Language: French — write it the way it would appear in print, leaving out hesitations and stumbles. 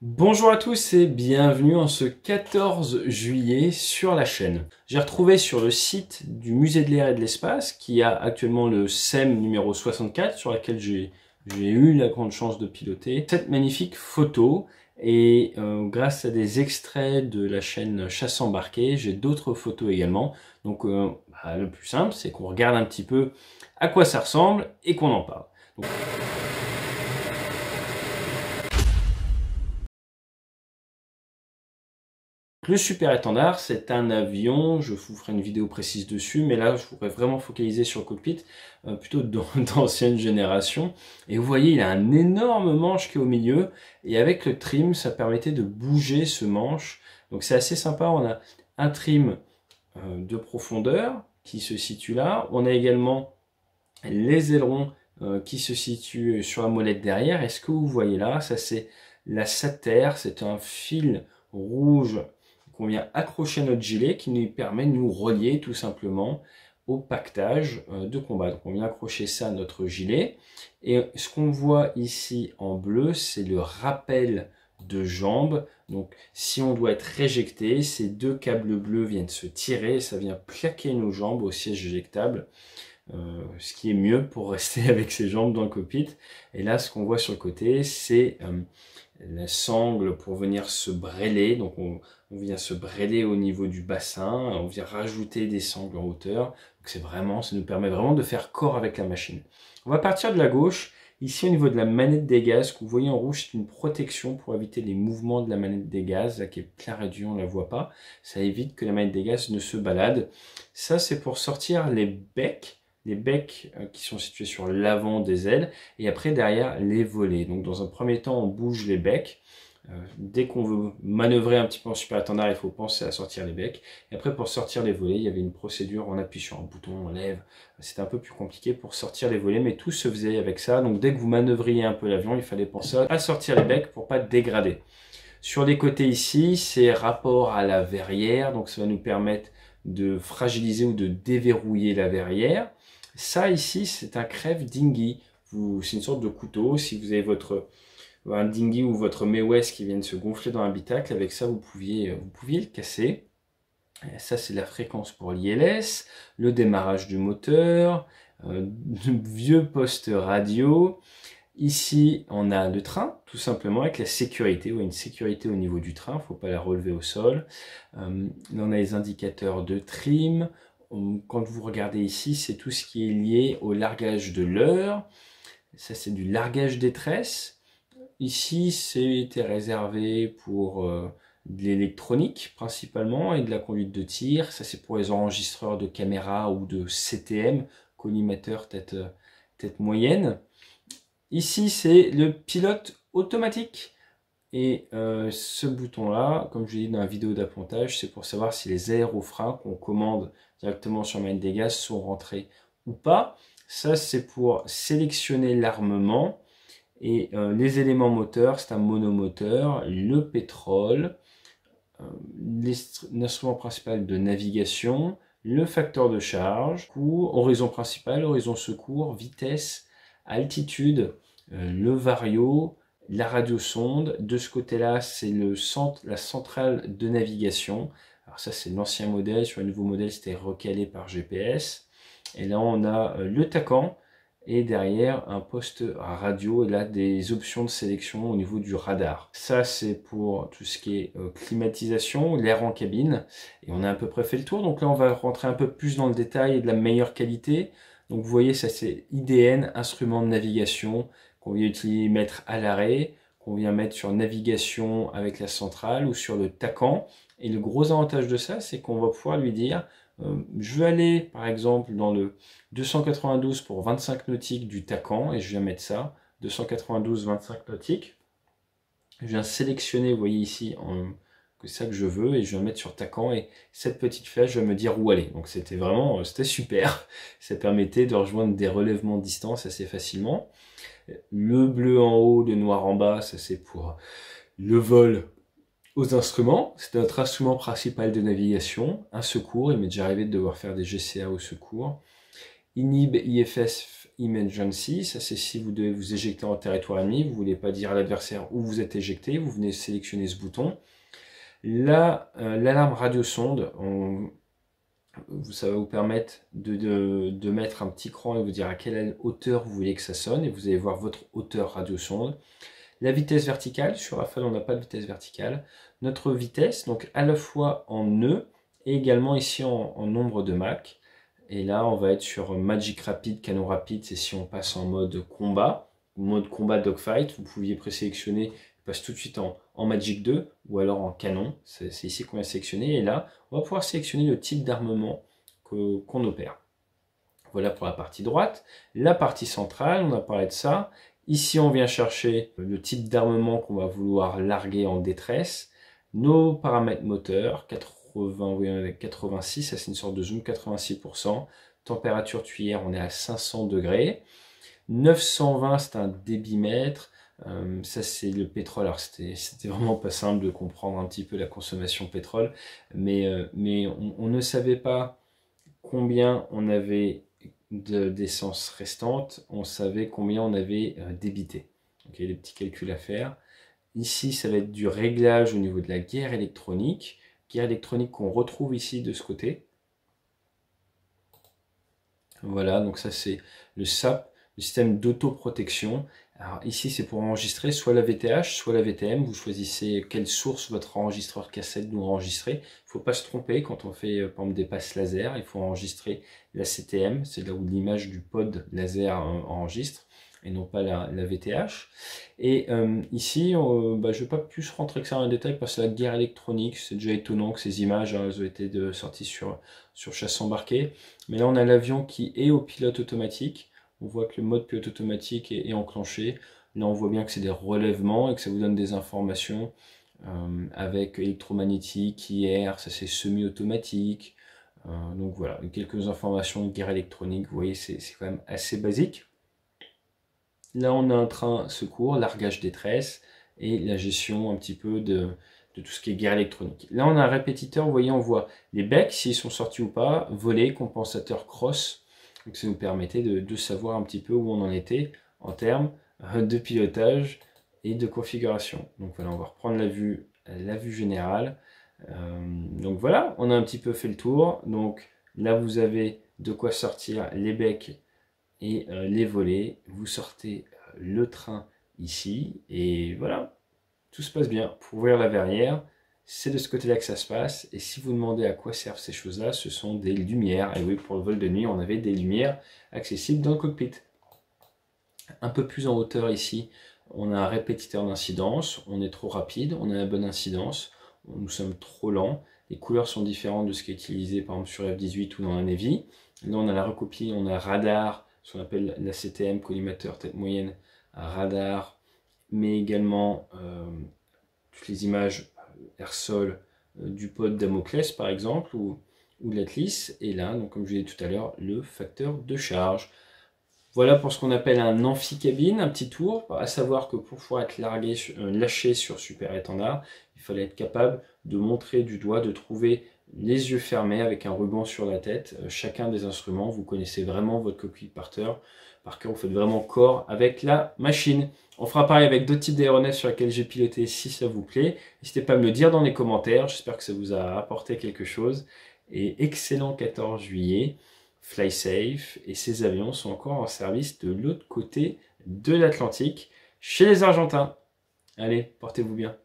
Bonjour à tous et bienvenue en ce 14 juillet sur la chaîne. J'ai retrouvé sur le site du Musée de l'Air et de l'Espace, qui a actuellement le SEM numéro 64, sur laquelle j'ai eu la grande chance de piloter, cette magnifique photo. Et grâce à des extraits de la chaîne Chasse embarquée, j'ai d'autres photos également. Donc le plus simple, c'est qu'on regarde un petit peu à quoi ça ressemble et qu'on en parle. Donc, le super étendard, c'est un avion, je vous ferai une vidéo précise dessus, mais là je voudrais vraiment focaliser sur le cockpit, plutôt d'ancienne génération. Et vous voyez, il a un énorme manche qui est au milieu, et avec le trim, ça permettait de bouger ce manche. Donc c'est assez sympa, on a un trim de profondeur qui se situe là. On a également les ailerons qui se situent sur la molette derrière. Et ce que vous voyez là, ça c'est la SATER, c'est un fil rouge qu'on vient accrocher à notre gilet qui nous permet de nous relier tout simplement au pactage de combat. Donc on vient accrocher ça à notre gilet. Et ce qu'on voit ici en bleu, c'est le rappel de jambes. Donc si on doit être réjecté, ces deux câbles bleus viennent se tirer, ça vient plaquer nos jambes au siège éjectable. Ce qui est mieux pour rester avec ses jambes dans le cockpit. Et là, ce qu'on voit sur le côté, c'est la sangle pour venir se brêler. Donc on vient se brêler au niveau du bassin, on vient rajouter des sangles en hauteur. Donc c'est vraiment, ça nous permet vraiment de faire corps avec la machine. On va partir de la gauche. Ici, au niveau de la manette des gaz, que vous voyez en rouge, c'est une protection pour éviter les mouvements de la manette des gaz, là qui est plein réduit, on ne la voit pas. Ça évite que la manette des gaz ne se balade. Ça, c'est pour sortir les becs qui sont situés sur l'avant des ailes, et après derrière les volets. Donc dans un premier temps, on bouge les becs. Dès qu'on veut manœuvrer un petit peu en super étendard, il faut penser à sortir les becs. Et après, pour sortir les volets, il y avait une procédure, on appuie sur un bouton, on lève. C'était un peu plus compliqué pour sortir les volets, mais tout se faisait avec ça. Donc dès que vous manœuvriez un peu l'avion, il fallait penser à sortir les becs pour pas dégrader. Sur les côtés ici, c'est rapport à la verrière, donc ça va nous permettre de fragiliser ou de déverrouiller la verrière. Ça ici, c'est un crève dinghy. C'est une sorte de couteau. Si vous avez un dinghy ou votre Mae West qui vient de se gonfler dans l'habitacle, avec ça vous pouviez le casser. Et ça, c'est la fréquence pour l'ILS, le démarrage du moteur, vieux poste radio. Ici, on a le train, tout simplement, avec la sécurité. Une sécurité au niveau du train, il ne faut pas la relever au sol. Là, on a les indicateurs de trim. Quand vous regardez ici, c'est tout ce qui est lié au largage de l'heure. Ça, c'est du largage des tresses. Ici, c'était réservé pour de l'électronique, principalement, et de la conduite de tir. Ça, c'est pour les enregistreurs de caméra ou de CTM, collimateur tête moyenne. Ici, c'est le pilote automatique. Et ce bouton-là, comme je l'ai dit dans la vidéo d'appontage, c'est pour savoir si les aérofreins qu'on commande directement sur la manette des gaz sont rentrés ou pas. Ça, c'est pour sélectionner l'armement. Et les éléments moteurs, c'est un monomoteur, le pétrole, l'instrument principal de navigation, le facteur de charge, horizon principal, horizon secours, vitesse, altitude, le vario, la radiosonde. De ce côté-là, c'est la centrale de navigation. Alors ça, c'est l'ancien modèle. Sur le nouveau modèle, c'était recalé par GPS. Et là, on a le TACAN. Et derrière, un poste radio. Et là, des options de sélection au niveau du radar. Ça, c'est pour tout ce qui est climatisation, l'air en cabine. Et on a à peu près fait le tour. Donc là, on va rentrer un peu plus dans le détail et de la meilleure qualité. Donc vous voyez, ça c'est IDN, instrument de navigation, qu'on vient mettre à l'arrêt, qu'on vient mettre sur navigation avec la centrale ou sur le TACAN. Et le gros avantage de ça, c'est qu'on va pouvoir lui dire, je veux aller par exemple dans le 292 pour 25 nautiques du TACAN, et je viens mettre ça, 292 25 nautiques. Je viens sélectionner, vous voyez ici, que ça que je veux, et je vais mettre sur TACAN, et cette petite flèche va me dire où aller. Donc c'était super. Ça permettait de rejoindre des relèvements de distance assez facilement. Le bleu en haut, le noir en bas, ça c'est pour le vol aux instruments. C'est notre instrument principal de navigation. Un secours, il m'est déjà arrivé de devoir faire des GCA au secours. INIB, Emergency, ça c'est si vous devez vous éjecter en territoire ennemi, vous ne voulez pas dire à l'adversaire où vous êtes éjecté, vous venez sélectionner ce bouton. Là, l'alarme radiosonde, ça va vous permettre de mettre un petit cran et vous dire à quelle hauteur vous voulez que ça sonne, et vous allez voir votre hauteur radiosonde. La vitesse verticale, sur Rafale on n'a pas de vitesse verticale. Notre vitesse, donc à la fois en nœuds et également ici en nombre de Mach. Et là on va être sur Magic Rapid, canon rapide, c'est si on passe en mode combat dogfight. Vous pouviez présélectionner, passe tout de suite en Magic 2 ou alors en canon, c'est ici qu'on va sélectionner. Et là on va pouvoir sélectionner le type d'armement qu'on opère. Voilà pour la partie droite. La partie centrale, on a parlé de ça. Ici, on vient chercher le type d'armement qu'on va vouloir larguer en détresse. Nos paramètres moteurs, 80, oui, on est avec 86, ça c'est une sorte de zoom, 86%. Température tuyère, on est à 500 degrés. 920, c'est un débitmètre. Ça c'est le pétrole. Alors c'était vraiment pas simple de comprendre un petit peu la consommation de pétrole, mais on ne savait pas combien on avait d'essence restante, on savait combien on avait débité. Donc il y a des petits calculs à faire. Ici, ça va être du réglage au niveau de la guerre électronique qu'on retrouve ici de ce côté. Voilà, donc ça c'est le SAP, le système d'autoprotection. Alors ici c'est pour enregistrer soit la VTH, soit la VTM. Vous choisissez quelle source votre enregistreur cassette doit enregistrer. Il ne faut pas se tromper quand on fait par exemple des passes laser. Il faut enregistrer la CTM, c'est là où l'image du pod laser enregistre, et non pas la VTH. Et ici, je ne vais pas plus rentrer que ça dans les détails parce que la guerre électronique, c'est déjà étonnant que ces images elles ont été sorties sur chasse embarquée. Mais là, on a l'avion qui est au pilote automatique. On voit que le mode pilote automatique est enclenché. Là, on voit bien que c'est des relèvements et que ça vous donne des informations avec électromagnétique, IR, ça c'est semi-automatique. Donc voilà, quelques informations de guerre électronique. Vous voyez, c'est quand même assez basique. Là, on a un train secours, largage détresse et la gestion un petit peu de tout ce qui est guerre électronique. Là, on a un répétiteur. Vous voyez, on voit les becs, s'ils sont sortis ou pas, volets, compensateur cross. Donc ça nous permettait de savoir un petit peu où on en était en termes de pilotage et de configuration. Donc voilà, on va reprendre la vue générale. Donc voilà, on a un petit peu fait le tour. Donc là, vous avez de quoi sortir les becs et les volets. Vous sortez le train ici et voilà, tout se passe bien. Pour ouvrir la verrière, c'est de ce côté-là que ça se passe. Et si vous demandez à quoi servent ces choses-là, ce sont des lumières. Et oui, pour le vol de nuit, on avait des lumières accessibles dans le cockpit. Un peu plus en hauteur ici, on a un répétiteur d'incidence. On est trop rapide, on a la bonne incidence. Nous sommes trop lents. Les couleurs sont différentes de ce qui est utilisé par exemple sur F-18 ou dans la Navy. Là, on a la recopie, on a radar, ce qu'on appelle la CTM, collimateur tête moyenne, radar, mais également toutes les images air-sol du pod Damoclès par exemple, ou de l'Atlas, et là, donc, comme je l'ai dit tout à l'heure, le facteur de charge. Voilà pour ce qu'on appelle un amphicabine, un petit tour, à savoir que pour pouvoir être lâché sur Super Étendard, il fallait être capable de montrer du doigt, de trouver les yeux fermés avec un ruban sur la tête, chacun des instruments. Vous connaissez vraiment votre cockpit par cœur, vous faites vraiment corps avec la machine. On fera pareil avec d'autres types d'aéronefs sur lesquels j'ai piloté si ça vous plaît. N'hésitez pas à me le dire dans les commentaires, j'espère que ça vous a apporté quelque chose. Et excellent 14 juillet, fly safe, et ces avions sont encore en service de l'autre côté de l'Atlantique, chez les Argentins. Allez, portez-vous bien.